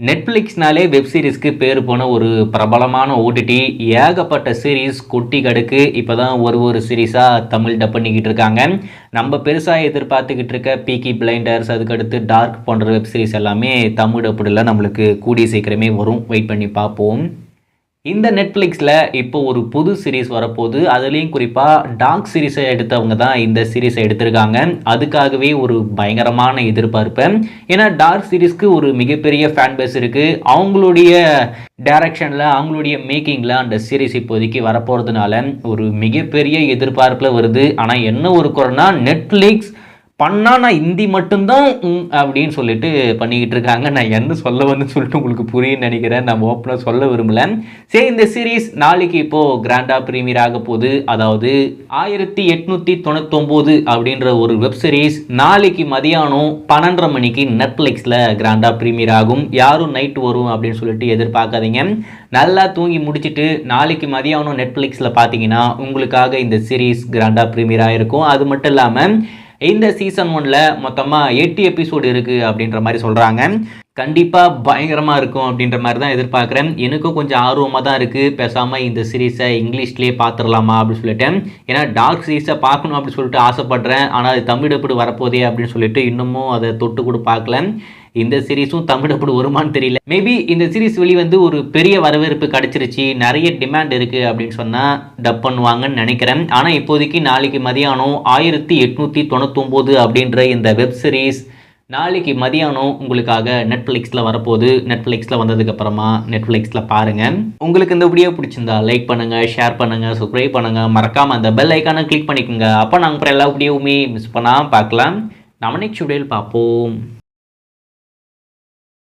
நெட்ஃப்ளிக்ஸ்னாலே web சீரிஸ்க்கு பேர் போன ஒரு பிரபலமான ஓடிடி. ஏகப்பட்ட சீரிஸ் கொட்டி கிடக்கு. இப்போ தான் ஒரு சீரிஸாக தமிழ் டப் பண்ணிக்கிட்டு இருக்காங்க. நம்ம பெருசாக எதிர்பார்த்துக்கிட்டு இருக்க பீக்கி பிளைண்டர்ஸ், அதுக்கடுத்து டார்க் போன்ற வெப் சீரிஸ் எல்லாமே தமிழ் டப்புல நம்மளுக்கு கூடிய சீக்கிரமே வரும். வெயிட் பண்ணி பார்ப்போம். இந்த நெட்ஃப்ளிக்ஸில் இப்போ ஒரு புது சீரிஸ் வரப்போகுது. அதுலேயும் குறிப்பாக டார்க் சீரிஸை எடுத்தவங்க தான் இந்த சீரிஸை எடுத்திருக்காங்க. அதுக்காகவே ஒரு பயங்கரமான எதிர்பார்ப்பு. ஏன்னா டார்க் சீரிஸ்க்கு ஒரு மிகப்பெரிய ஃபேன் பேஸ் இருக்குது. அவங்களுடைய டைரக்ஷனில், அவங்களுடைய மேக்கிங்கில் அந்த சீரிஸ் இப்போதைக்கு வரப்போகிறதுனால ஒரு மிகப்பெரிய எதிர்பார்ப்பில் வருது. ஆனால் என்ன ஒரு குறைனா, நெட்ஃப்ளிக்ஸ் பண்ணால் நான் ஹிந்தி மட்டும்தான் அப்படின்னு சொல்லிட்டு பண்ணிக்கிட்டு இருக்காங்க. நான் என்ன சொல்ல வந்து சொல்லிட்டு உங்களுக்கு புரியுன்னு நினைக்கிறேன். நான் ஓப்பனாக சொல்ல விரும்பல. சரி, இந்த சீரீஸ் நாளைக்கு இப்போது கிராண்டாக ப்ரீமியர் ஆக போகுது. அதாவது 1899 அப்படின்ற ஒரு வெப் சீரிஸ் நாளைக்கு மதியானம் 12:30 மணிக்கு நெட்ஃப்ளிக்ஸில் கிராண்டாக ப்ரீமியர் ஆகும். யாரும் நைட்டு வரும் அப்படின்னு சொல்லிட்டு எதிர்பார்க்காதீங்க. நல்லா தூங்கி முடிச்சுட்டு நாளைக்கு மதியானம் நெட்ஃப்ளிக்ஸில் பார்த்தீங்கன்னா உங்களுக்காக இந்த சீரீஸ் கிராண்டாக ப்ரீமியர் ஆகிருக்கும். அது மட்டும் இல்லாமல் இந்த சீசன் 1ல் மொத்தமாக 8 எபிசோடு இருக்குது அப்படின்ற மாதிரி சொல்கிறாங்க. கண்டிப்பாக பயங்கரமாக இருக்கும் அப்படின்ற மாதிரி தான் எதிர்பார்க்குறேன். எனக்கும் கொஞ்சம் ஆர்வமாக தான் இருக்குது. பேசாமல் இந்த சீரீஸை இங்கிலீஷ்லேயே பார்த்துடலாமா அப்படின்னு சொல்லிட்டேன். ஏன்னா டார்க் சீரீஸை பார்க்கணும் அப்படின்னு சொல்லிட்டு ஆசைப்பட்றேன். ஆனால் அது தமிழ் எப்படி வரப்போதே அப்படின்னு சொல்லிட்டு இன்னமும் அதை தொட்டு கூட பார்க்கல. இந்த சீரீஸும் தமிழ் எப்படி வருமானு தெரியல. மேபி இந்த சீரீஸ் வெளிவந்து ஒரு பெரிய வரவேற்பு கிடச்சிருச்சு, நிறைய டிமாண்ட் இருக்குது அப்படின்னு சொன்னால் டப் பண்ணுவாங்கன்னு நினைக்கிறேன். ஆனால் இப்போதைக்கு நாளைக்கு மதியானம் 1899 அப்படின்ற இந்த வெப் சீரிஸ் நாளைக்கு மதியானம் உங்களுக்காக நெட்ஃப்ளிக்ஸில் வரப்போகுது. நெட்ஃப்ளிக்ஸில் வந்ததுக்கப்புறமா நெட்ஃப்ளிக்ஸில் பாருங்கள். உங்களுக்கு இந்த வீடியோ பிடிச்சிருந்தா லைக் பண்ணுங்கள், ஷேர் பண்ணுங்கள், சப்ஸ்கிரைப் பண்ணுங்கள். மறக்காமல் அந்த பெல் ஐக்கானை கிளிக் பண்ணிக்கோங்க. அப்போ நாங்கள் அப்புறம் எல்லா வீடியோவுமே மிஸ் பண்ணாமல் பார்க்கலாம். நம்ம நெக்ஸ்ட் வீடியோவில் பார்ப்போம்.